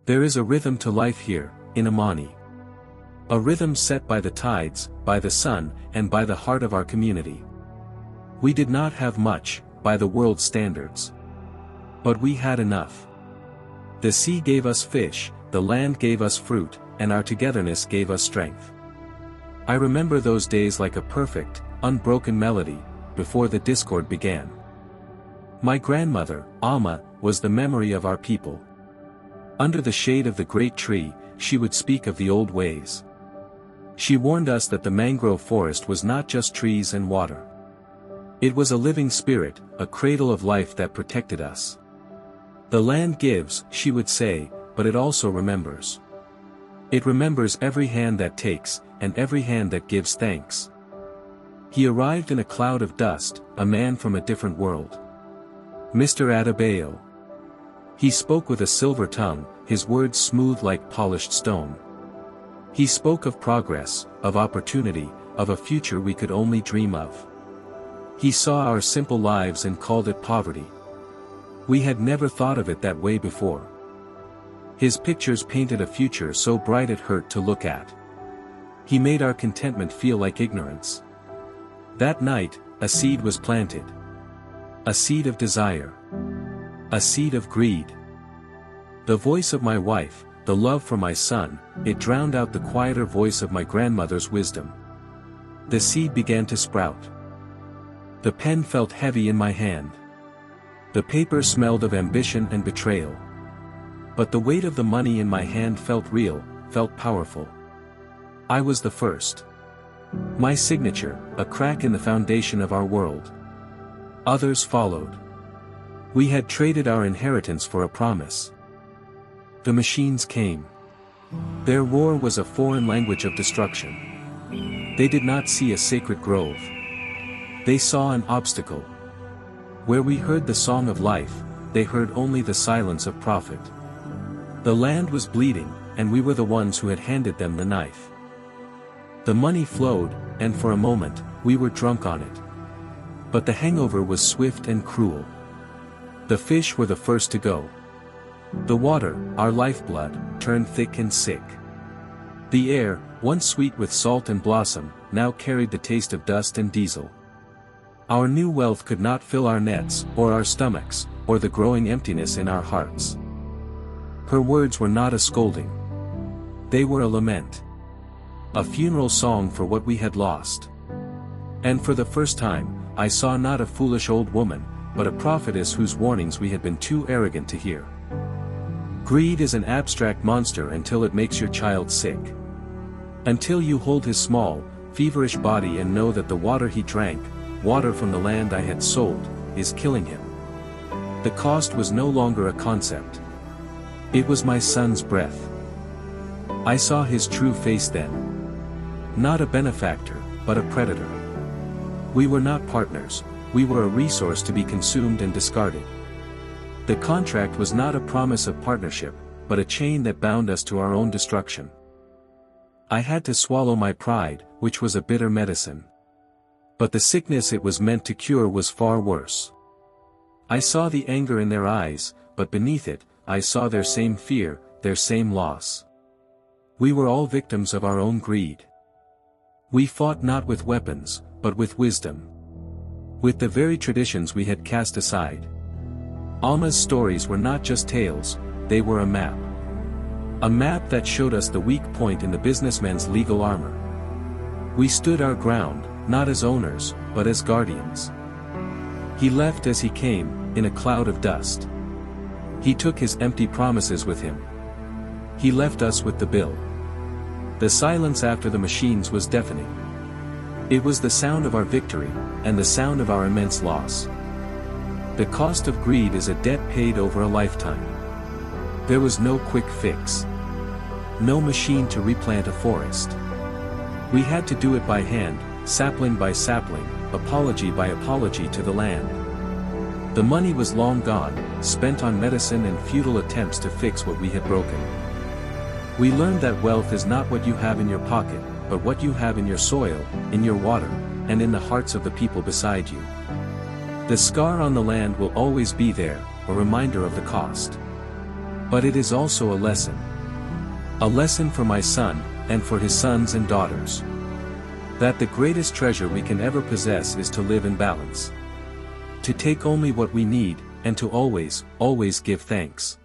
There is a rhythm to life here, in Amani. A rhythm set by the tides, by the sun, and by the heart of our community. We did not have much, by the world's standards. But we had enough. The sea gave us fish, the land gave us fruit, and our togetherness gave us strength. I remember those days like a perfect, unbroken melody, before the discord began. My grandmother, Alma, was the memory of our people. Under the shade of the great tree, she would speak of the old ways. She warned us that the mangrove forest was not just trees and water. It was a living spirit, a cradle of life that protected us. The land gives, she would say, but it also remembers. It remembers every hand that takes, and every hand that gives thanks. He arrived in a cloud of dust, a man from a different world. Mr. Adebayo. He spoke with a silver tongue, his words smooth like polished stone. He spoke of progress, of opportunity, of a future we could only dream of. He saw our simple lives and called it poverty. We had never thought of it that way before. His pictures painted a future so bright it hurt to look at. He made our contentment feel like ignorance. That night, a seed was planted. A seed of desire. A seed of greed. The voice of my wife, the love for my son, it drowned out the quieter voice of my grandmother's wisdom. The seed began to sprout. The pen felt heavy in my hand. The paper smelled of ambition and betrayal. But the weight of the money in my hand felt real, felt powerful. I was the first. My signature, a crack in the foundation of our world. Others followed. We had traded our inheritance for a promise. The machines came. Their roar was a foreign language of destruction. They did not see a sacred grove. They saw an obstacle. Where we heard the song of life, they heard only the silence of profit. The land was bleeding, and we were the ones who had handed them the knife. The money flowed, and for a moment, we were drunk on it. But the hangover was swift and cruel. The fish were the first to go. The water, our lifeblood, turned thick and sick. The air, once sweet with salt and blossom, now carried the taste of dust and diesel. Our new wealth could not fill our nets, or our stomachs, or the growing emptiness in our hearts. Her words were not a scolding. They were a lament. A funeral song for what we had lost. And for the first time, I saw not a foolish old woman, but a prophetess whose warnings we had been too arrogant to hear. Greed is an abstract monster until it makes your child sick. Until you hold his small, feverish body and know that the water he drank, water from the land I had sold, is killing him. The cost was no longer a concept. It was my son's breath. I saw his true face then. Not a benefactor, but a predator. We were not partners, we were a resource to be consumed and discarded. The contract was not a promise of partnership, but a chain that bound us to our own destruction. I had to swallow my pride, which was a bitter medicine. But the sickness it was meant to cure was far worse. I saw the anger in their eyes, but beneath it, I saw their same fear, their same loss. We were all victims of our own greed. We fought not with weapons, but with wisdom. With the very traditions we had cast aside. Alma's stories were not just tales, they were a map. A map that showed us the weak point in the businessman's legal armor. We stood our ground, not as owners, but as guardians. He left as he came, in a cloud of dust. He took his empty promises with him. He left us with the bill. The silence after the machines was deafening. It was the sound of our victory, and the sound of our immense loss. The cost of greed is a debt paid over a lifetime. There was no quick fix. No machine to replant a forest. We had to do it by hand, sapling by sapling, apology by apology to the land. The money was long gone, spent on medicine and futile attempts to fix what we had broken. We learned that wealth is not what you have in your pocket, but what you have in your soil, in your water, and in the hearts of the people beside you. The scar on the land will always be there, a reminder of the cost. But it is also a lesson. A lesson for my son, and for his sons and daughters. That the greatest treasure we can ever possess is to live in balance. To take only what we need, and to always, always give thanks.